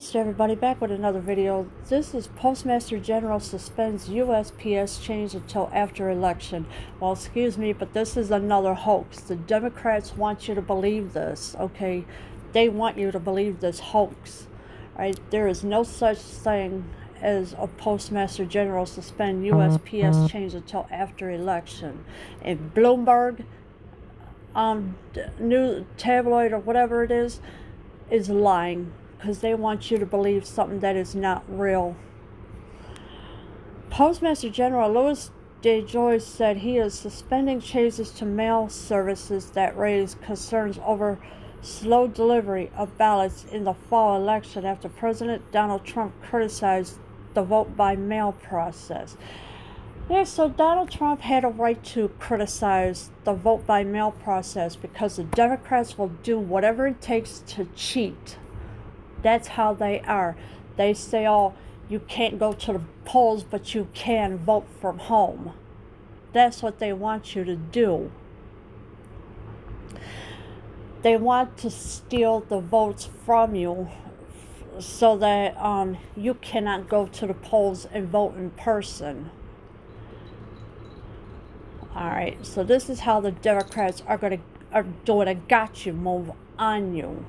So everybody, back with another video. This is Postmaster General suspends USPS change until after election. Well, excuse me, but this is another hoax. The Democrats want you to believe this, okay? They want you to believe this hoax, right? There is no such thing as a Postmaster General suspend USPS change until after election. And Bloomberg, new tabloid or whatever it is lying, because they want you to believe something that is not real. Postmaster General Louis DeJoy said he is suspending changes to mail services that raise concerns over slow delivery of ballots in the fall election after President Donald Trump criticized the vote by mail process. Yeah, so Donald Trump had a right to criticize the vote by mail process because the Democrats will do whatever it takes to cheat. That's how they are. They say, oh, you can't go to the polls, but you can vote from home. That's what they want you to do. They want to steal the votes from you so that you cannot go to the polls and vote in person. All right, so this is how the Democrats are doing a gotcha move on you.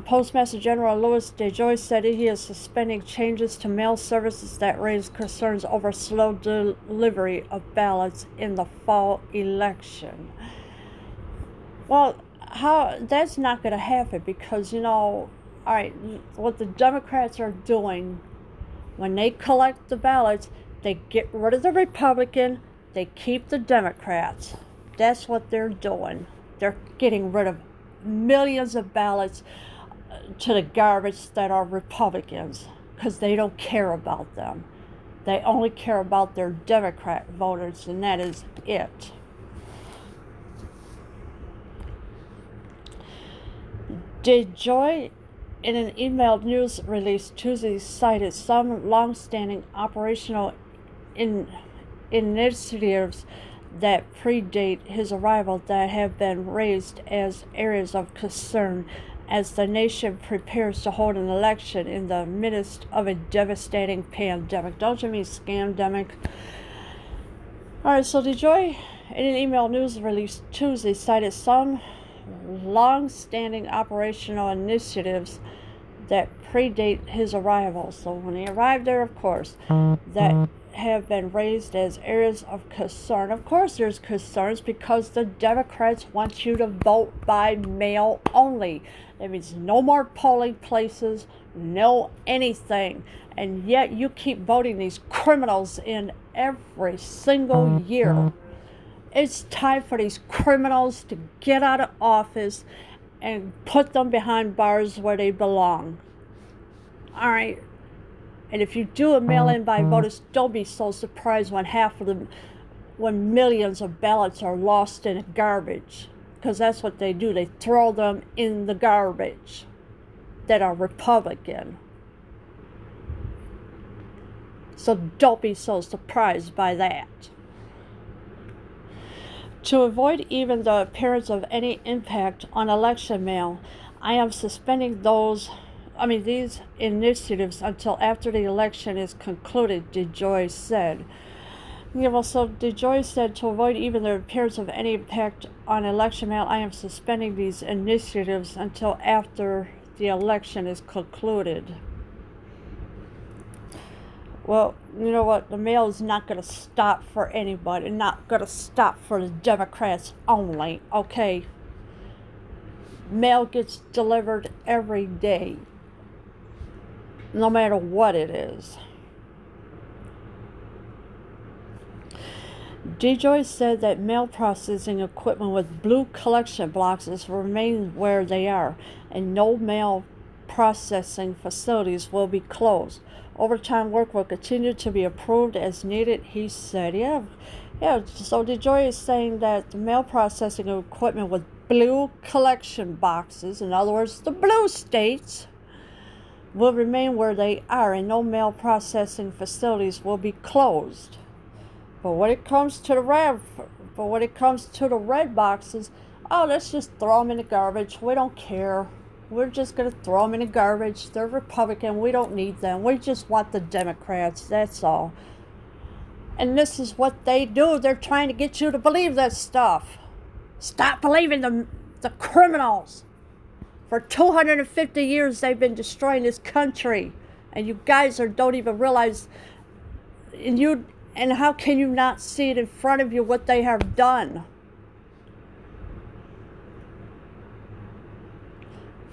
Postmaster General Louis DeJoy said he is suspending changes to mail services that raise concerns over slow delivery of ballots in the fall election. Well, that's not going to happen because, all right, what the Democrats are doing when they collect the ballots, they get rid of the Republican, they keep the Democrats. That's what they're doing. They're getting rid of millions of ballots to the garbage that are Republicans because they don't care about them. They only care about their Democrat voters, and that is it. DeJoy, in an emailed news release Tuesday, cited some long-standing operational initiatives that predate his arrival that have been raised as areas of concern as the nation prepares to hold an election in the midst of a devastating pandemic. Don't you mean scamdemic? All right, so DeJoy, in an email news release Tuesday, cited some long-standing operational initiatives that predate his arrival. So when he arrived there, of course, that have been raised as areas of concern. Of course there's concerns because the Democrats want you to vote by mail only. That means no more polling places, no anything. And yet you keep voting these criminals in every single year. It's time for these criminals to get out of office and put them behind bars where they belong. All right. And if you do a mail-in by voters, don't be so surprised when millions of ballots are lost in garbage, because that's what they do. They throw them in the garbage that are Republican. So don't be so surprised by that. To avoid even the appearance of any impact on election mail, I am suspending these initiatives until after the election is concluded, DeJoy said. So DeJoy said, to avoid even the appearance of any impact on election mail, I am suspending these initiatives until after the election is concluded. Well, you know what? The mail is not going to stop for anybody, not going to stop for the Democrats only, okay? Mail gets delivered every day, no matter what it is. DeJoy said that mail processing equipment with blue collection boxes remain where they are, and no mail processing facilities will be closed. Overtime work will continue to be approved as needed, he said. Yeah. So DeJoy is saying that the mail processing equipment with blue collection boxes, in other words, the blue states, will remain where they are, and no mail processing facilities will be closed. But when it comes to the red boxes, oh, let's just throw them in the garbage. We don't care. we're just going to throw them in the garbage. They're Republican. We don't need them. We just want the Democrats. That's all. And this is what they do. They're trying to get you to believe that stuff. Stop believing the criminals. For 250 years, they've been destroying this country. And you guys don't even realize, and how can you not see it in front of you what they have done?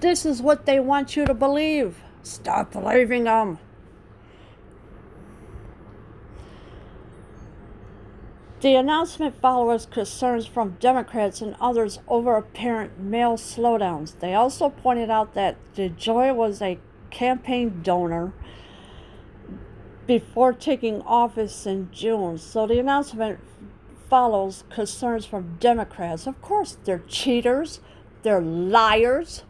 This is what they want you to believe. Stop believing them. The announcement follows concerns from Democrats and others over apparent mail slowdowns. They also pointed out that DeJoy was a campaign donor before taking office in June. So the announcement follows concerns from Democrats. Of course, they're cheaters. They're liars.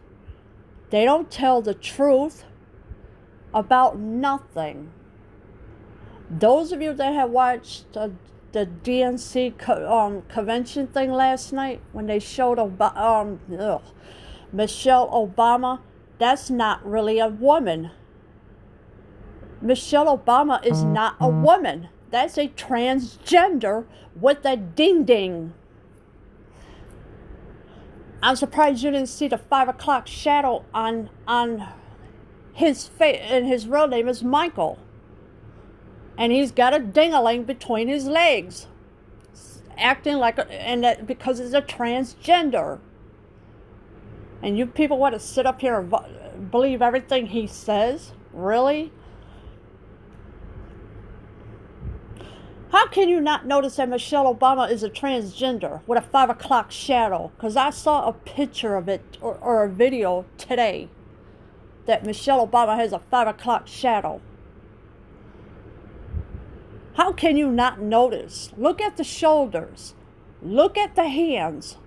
They don't tell the truth about nothing. Those of you that have watched the DNC convention thing last night, when they showed Michelle Obama, that's not really a woman. Michelle Obama is not a woman. That's a transgender with a ding-ding. I'm surprised you didn't see the 5 o'clock shadow on his face, and his real name is Michael. And he's got a ding-a-ling between his legs, acting like, because he's a transgender. And you people want to sit up here and believe everything he says? Really? How can you not notice that Michelle Obama is a transgender with a 5 o'clock shadow? Because I saw a picture of it, or a video today, that Michelle Obama has a 5 o'clock shadow. How can you not notice? Look at the shoulders. Look at the hands.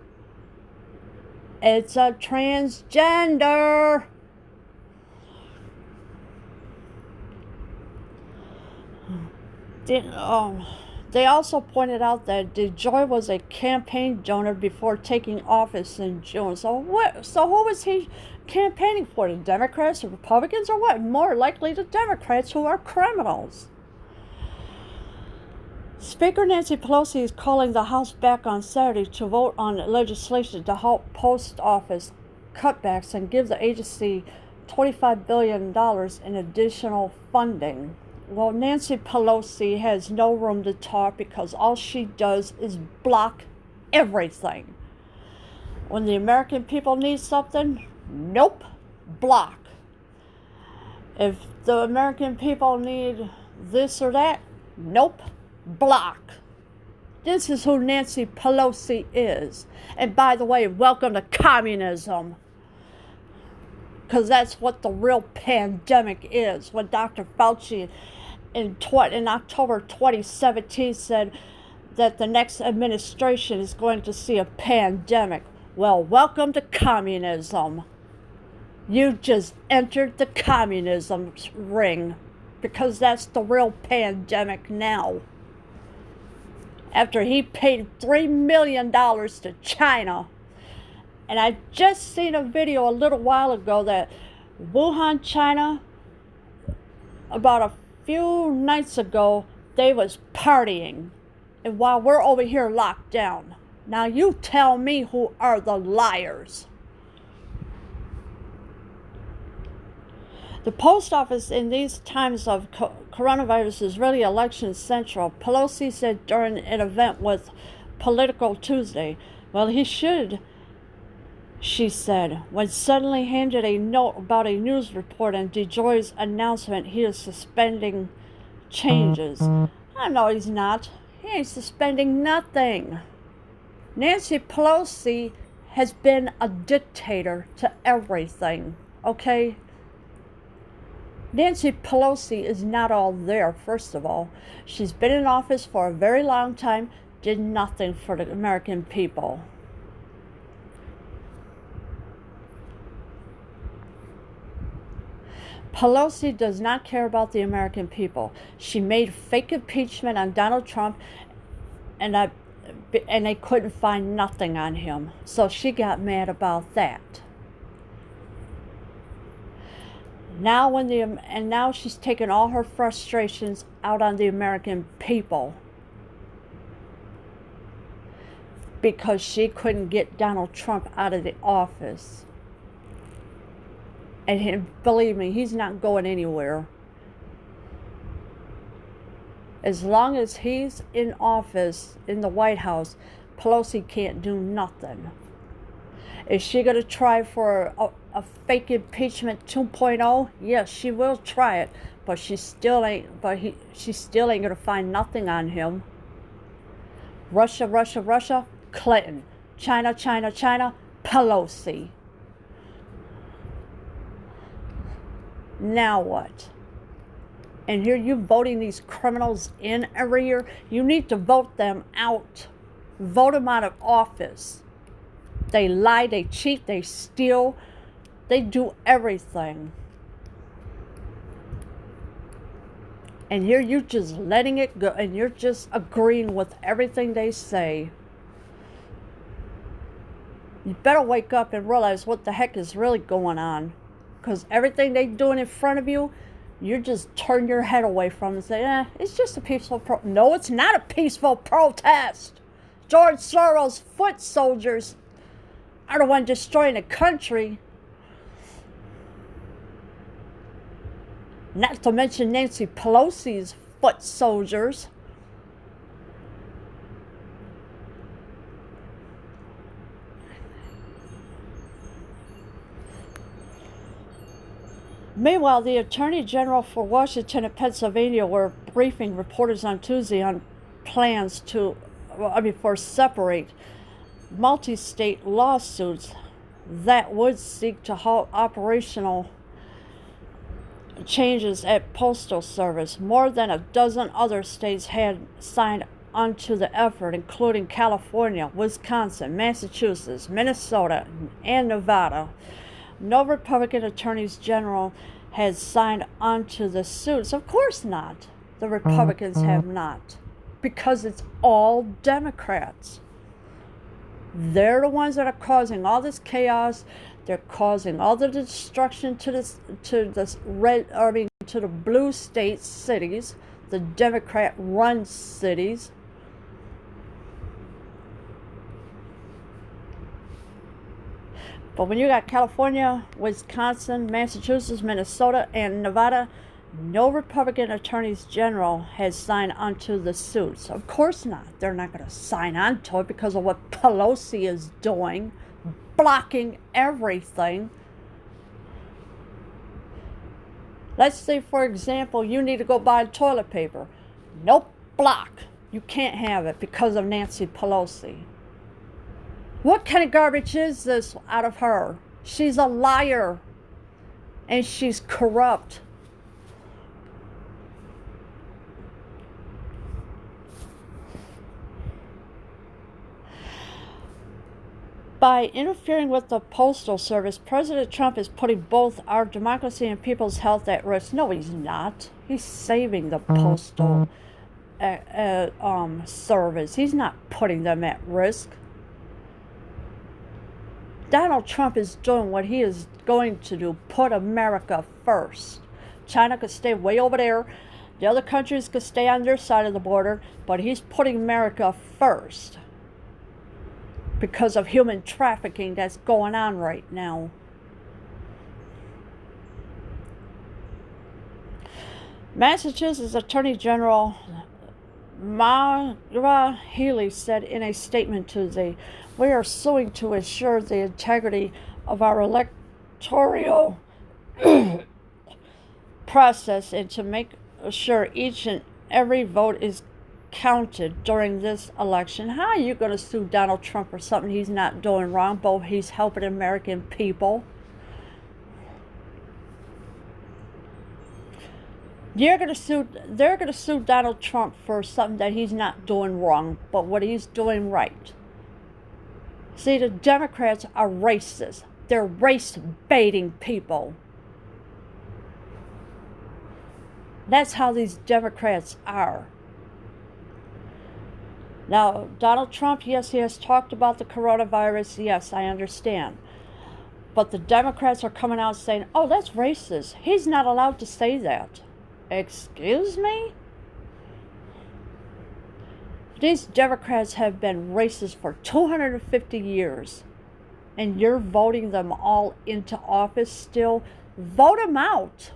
It's a transgender. They also pointed out that DeJoy was a campaign donor before taking office in June. So who was he campaigning for? The Democrats or Republicans, or what? More likely the Democrats, who are criminals. Speaker Nancy Pelosi is calling the House back on Saturday to vote on legislation to help post office cutbacks and give the agency $25 billion in additional funding. Well, Nancy Pelosi has no room to talk because all she does is block everything. When the American people need something, nope, block. If the American people need this or that, nope, block. This is who Nancy Pelosi is. And by the way, welcome to communism. Because that's what the real pandemic is. When Dr. Fauci in October 2017 said that the next administration is going to see a pandemic. Well, welcome to communism. You just entered the communism ring, because that's the real pandemic now. After he paid $3 million to China. And I just seen a video a little while ago that Wuhan, China, about a few nights ago, they was partying. And while we're over here locked down. Now you tell me who are the liars. The post office in these times of coronavirus is really election central. Pelosi said during an event with Political Tuesday, well, he should, she said, when suddenly handed a note about a news report and DeJoy's announcement he is suspending changes. No, he's not. He ain't suspending nothing. Nancy Pelosi has been a dictator to everything, okay? Nancy Pelosi is not all there, first of all. She's been in office for a very long time, did nothing for the American people. Pelosi does not care about the American people. She made fake impeachment on Donald Trump, and they couldn't find nothing on him. So she got mad about that. Now she's taking all her frustrations out on the American people because she couldn't get Donald Trump out of the office. And believe me, he's not going anywhere. As long as he's in office in the White House, Pelosi can't do nothing. Is she going to try for a fake impeachment 2.0? Yes, she will try it, but she still ain't going to find nothing on him. Russia, Russia, Russia, Clinton. China, China, China, Pelosi. Now what? And here you voting these criminals in every year. You need to vote them out. Vote them out of office. They lie, they cheat, they steal, they do everything. And here you're just letting it go, and you're just agreeing with everything they say. You better wake up and realize what the heck is really going on. Because everything they're doing in front of you, you just turn your head away from and say, it's just a peaceful protest. No, it's not a peaceful protest. George Soros' foot soldiers are the one destroying the country. Not to mention Nancy Pelosi's foot soldiers. Meanwhile, the Attorney General for Washington and Pennsylvania were briefing reporters on Tuesday on plans for separate multi-state lawsuits that would seek to halt operational changes at Postal Service. More than a dozen other states had signed onto the effort, including California, Wisconsin, Massachusetts, Minnesota, and Nevada. No Republican attorneys general has signed onto the suits. Of course not. The Republicans have not, because it's all Democrats. They're the ones that are causing all this chaos. They're causing all the destruction to the blue state cities, the Democrat-run cities. But when you got California, Wisconsin, Massachusetts, Minnesota, and Nevada, no Republican attorneys general has signed onto the suits. Of course not. They're not going to sign onto it because of what Pelosi is doing, blocking everything. Let's say, for example, you need to go buy toilet paper. Nope, block. You can't have it because of Nancy Pelosi. What kind of garbage is this out of her? She's a liar, and she's corrupt. By interfering with the Postal Service, President Trump is putting both our democracy and people's health at risk. No, he's not. He's saving the Postal Service. He's not putting them at risk. Donald Trump is doing what he is going to do, put America first. China could stay way over there. The other countries could stay on their side of the border, but he's putting America first because of human trafficking that's going on right now. Massachusetts Attorney General Mara Healey said in a statement Tuesday, "We are suing to ensure the integrity of our electoral process and to make sure each and every vote is counted during this election." How are you going to sue Donald Trump for something he's not doing wrong, but he's helping American people? They're going to sue Donald Trump for something that he's not doing wrong, but what he's doing right. See, the Democrats are racist. They're race-baiting people. That's how these Democrats are. Now, Donald Trump, yes, he has talked about the coronavirus. Yes, I understand. But the Democrats are coming out saying, oh, that's racist. He's not allowed to say that. Excuse me? These Democrats have been racist for 250 years. And you're voting them all into office still. Vote them out.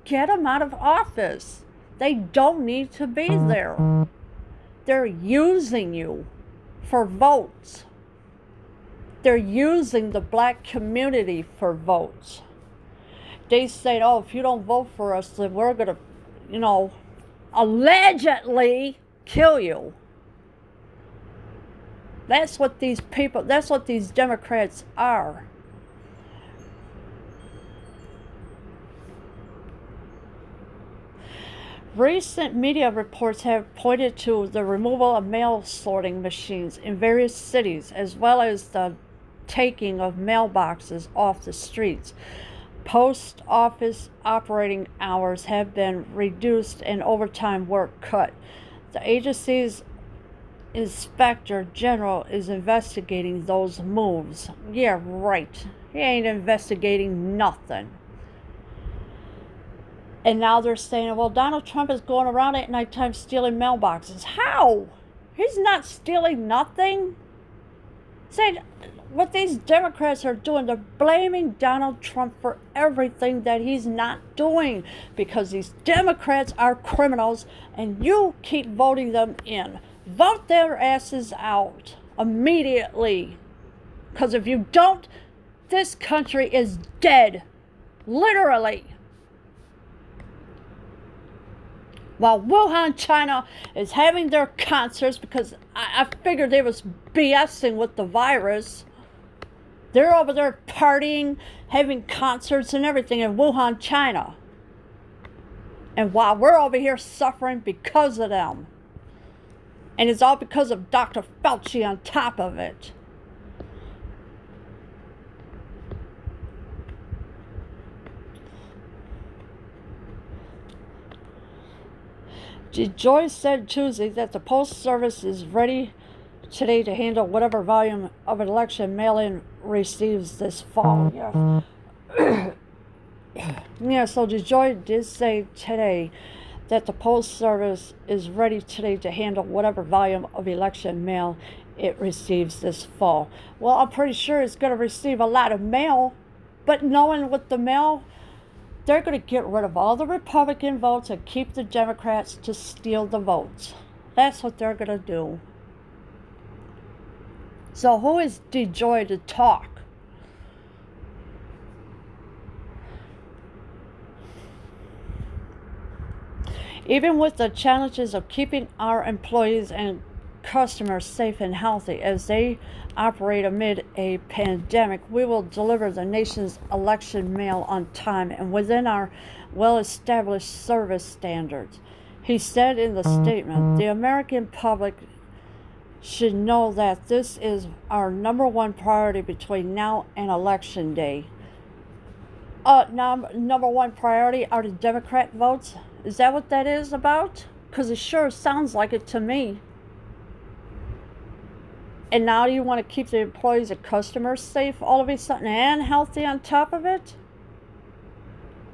Get them out of office. They don't need to be there. They're using you for votes. They're using the black community for votes. They say, oh, if you don't vote for us, then we're going to, allegedly kill you. That's what these Democrats are. Recent media reports have pointed to the removal of mail sorting machines in various cities, as well as the taking of mailboxes off the streets. Post office operating hours have been reduced and overtime work cut. The agency's Inspector General is investigating those moves. Yeah, right. He ain't investigating nothing. And now they're saying, well, Donald Trump is going around at nighttime stealing mailboxes. How? He's not stealing nothing. Saying what these Democrats are doing, they're blaming Donald Trump for everything that he's not doing because these Democrats are criminals and you keep voting them in. Vote their asses out immediately. Because if you don't, this country is dead. Literally. While Wuhan, China is having their concerts, because I figured they was BSing with the virus. They're over there partying, having concerts and everything in Wuhan, China. And while we're over here suffering because of them. And it's all because of Dr. Fauci on top of it. Joyce said Tuesday that the Post Service is ready today to handle whatever volume of election mail-in receives this fall. Yeah, so DeJoy did say today that the Post Service is ready today to handle whatever volume of election mail it receives this fall. Well, I'm pretty sure it's going to receive a lot of mail, but knowing what the mail, they're going to get rid of all the Republican votes and keep the Democrats to steal the votes. That's what they're going to do. So who is DeJoy to talk? Even with the challenges of keeping our employees and customers safe and healthy as they operate amid a pandemic, we will deliver the nation's election mail on time and within our well-established service standards. He said in the statement, the American public should know that this is our number one priority between now and Election Day. Number one priority are the Democrat votes? Is that what that is about? Because it sure sounds like it to me. And now you want to keep the employees and customers safe all of a sudden and healthy on top of it?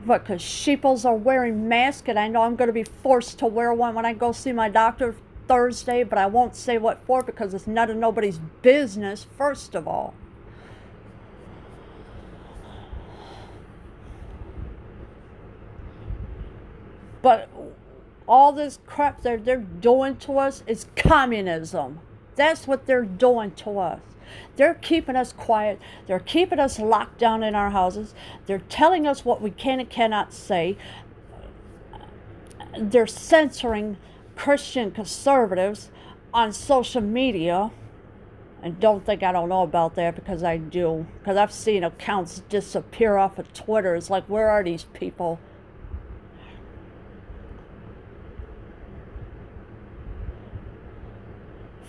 What, because sheeples are wearing masks and I know I'm going to be forced to wear one when I go see my doctor Thursday, but I won't say what for because it's none of nobody's business, first of all. But all this crap they're doing to us is communism. That's what they're doing to us. They're keeping us quiet. They're keeping us locked down in our houses. They're telling us what we can and cannot say. They're censoring Christian conservatives on social media. And don't think I don't know about that, because I do. Because I've seen accounts disappear off of Twitter. It's like, where are these people?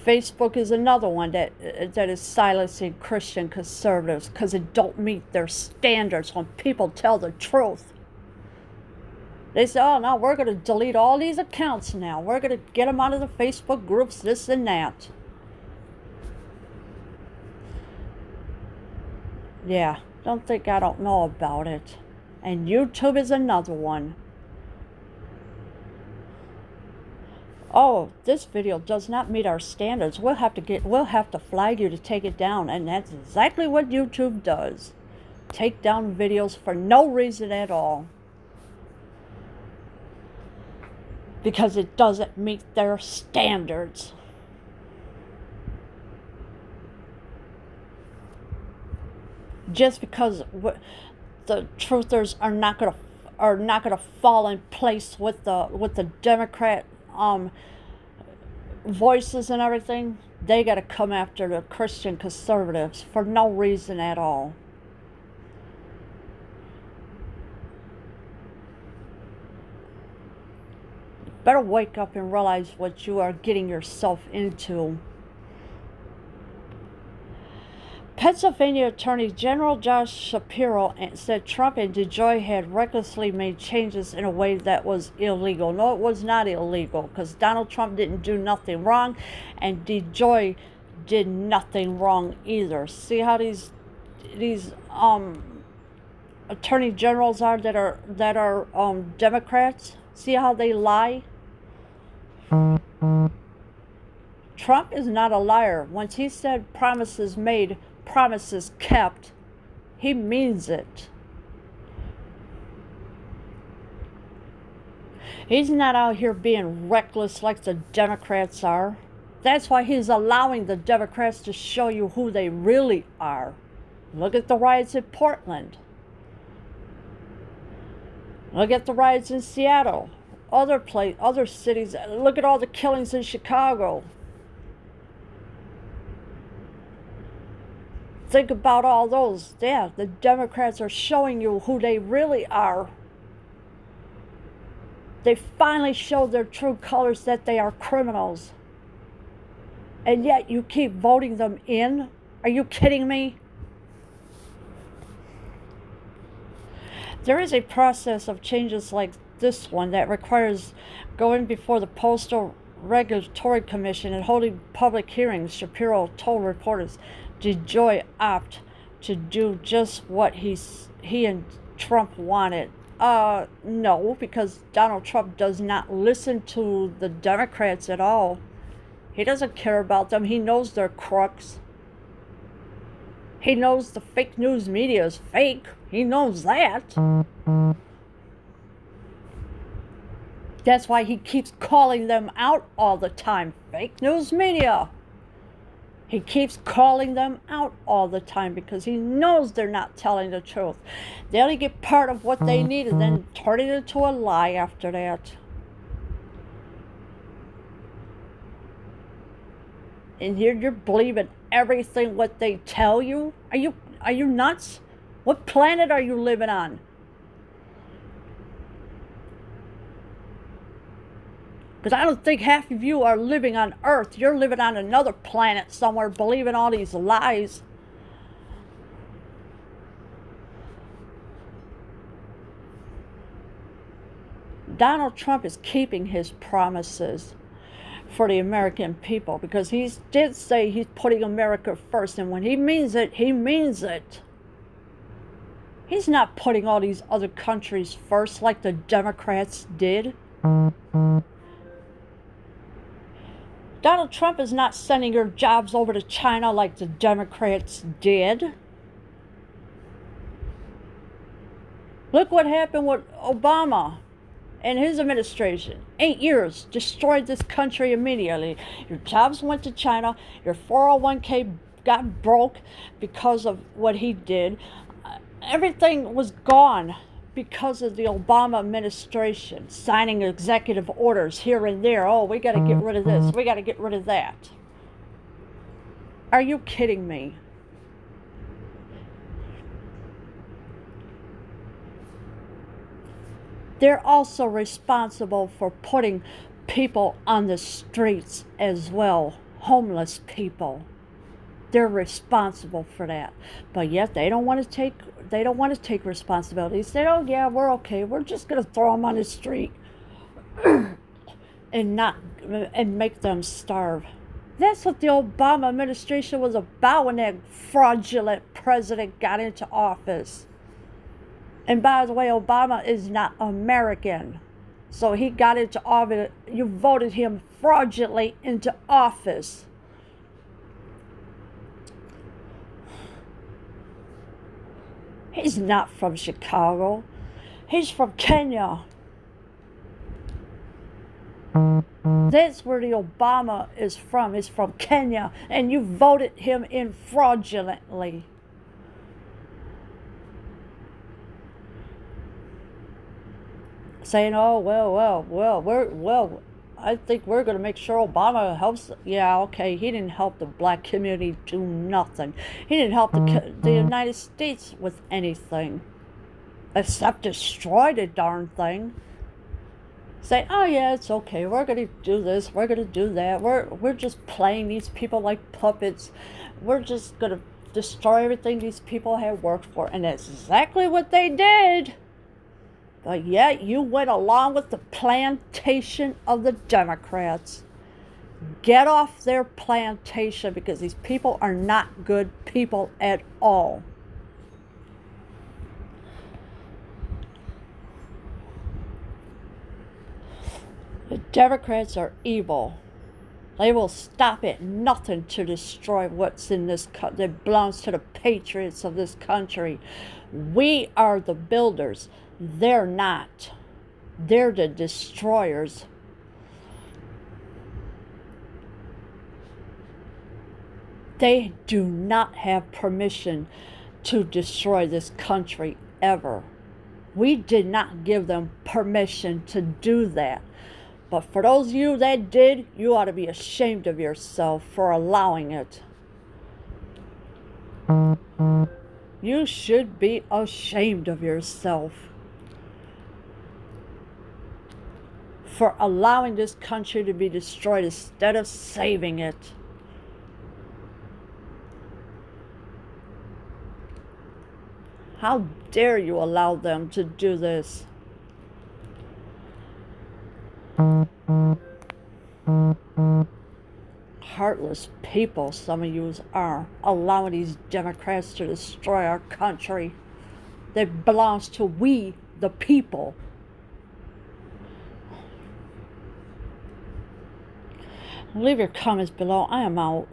Facebook is another one that is silencing Christian conservatives because it don't meet their standards when people tell the truth. They say, oh, no, we're going to delete all these accounts now. We're going to get them out of the Facebook groups, this and that. Yeah, Don't think I don't know about it. And YouTube is another one. Oh, this video does not meet our standards. We'll have to flag you to take it down, and that's exactly what YouTube does. Take down videos for no reason at all. Because it doesn't meet their standards. Just because the truthers are not gonna fall in place with the Democrat voices and everything, they got to come after the Christian conservatives for no reason at all. Better wake up and realize what you are getting yourself into. Pennsylvania Attorney General Josh Shapiro said Trump and DeJoy had recklessly made changes in a way that was illegal. No, it was not illegal, because Donald Trump didn't do nothing wrong, and DeJoy did nothing wrong either. See how these attorney generals are that are Democrats? See how they lie? Trump is not a liar. Once he said promises made, promises kept, he means it. He's not out here being reckless like the Democrats are. That's why he's allowing the Democrats to show you who they really are. Look at the riots in Portland. Look at the riots in Seattle. Other cities. Look at all the killings in Chicago. Think about all those. Yeah, the Democrats are showing you who they really are. They finally showed their true colors, that they are criminals. And yet you keep voting them in? Are you kidding me? There is a process of changes like this one that requires going before the Postal Regulatory Commission and holding public hearings, Shapiro told reporters. DeJoy opt to do just what he and Trump wanted. No, because Donald Trump does not listen to the Democrats at all. He doesn't care about them. He knows they're crooks. He knows the fake news media is fake. He knows that. That's why he keeps calling them out all the time. Fake news media. He keeps calling them out all the time because he knows they're not telling the truth. They only get part of what they need and then turn it into a lie after that. And here you're believing everything what they tell you? Are you nuts? What planet are you living on? Because I don't think half of you are living on Earth. You're living on another planet somewhere, believing all these lies. Donald Trump is keeping his promises for the American people, because he did say he's putting America first, and when he means it, he means it. He's not putting all these other countries first like the Democrats did. Donald Trump is not sending your jobs over to China like the Democrats did. Look what happened with Obama and his administration. 8 years, destroyed this country immediately. Your jobs went to China. Your 401k got broke because of what he did. Everything was gone because of the Obama administration signing executive orders here and there. Oh, we got to get rid of this. We got to get rid of that. Are you kidding me? They're also responsible for putting people on the streets as well, homeless people. They're responsible for that, but yet they don't want to take responsibility. They say, "Oh yeah, we're okay. We're just going to throw them on the street and make them starve." That's what the Obama administration was about when that fraudulent president got into office. And by the way, Obama is not American. So he got into office. You voted him fraudulently into office. He's not from Chicago. He's from Kenya. That's where the Obama is from. He's from Kenya. And you voted him in fraudulently. Saying, oh, I think we're going to make sure Obama helps. Yeah, okay, he didn't help the black community do nothing. He didn't help the United States with anything except destroy the darn thing. Say, oh yeah, it's okay, we're going to do this, we're going to do that. We're just playing these people like puppets. We're just going to destroy everything these people have worked for. And that's exactly what they did. But yet you went along with the plantation of the Democrats. Get off their plantation, because these people are not good people at all. The Democrats are evil. They will stop at nothing to destroy what's in this country that belongs to the patriots of this country. We are the builders. They're not. They're the destroyers. They do not have permission to destroy this country ever. We did not give them permission to do that. But for those of you that did, you ought to be ashamed of yourself for allowing it. You should be ashamed of yourself for allowing this country to be destroyed instead of saving it. How dare you allow them to do this? Heartless people, some of you are, allowing these Democrats to destroy our country that belongs to we, the people. Leave your comments below. I am out.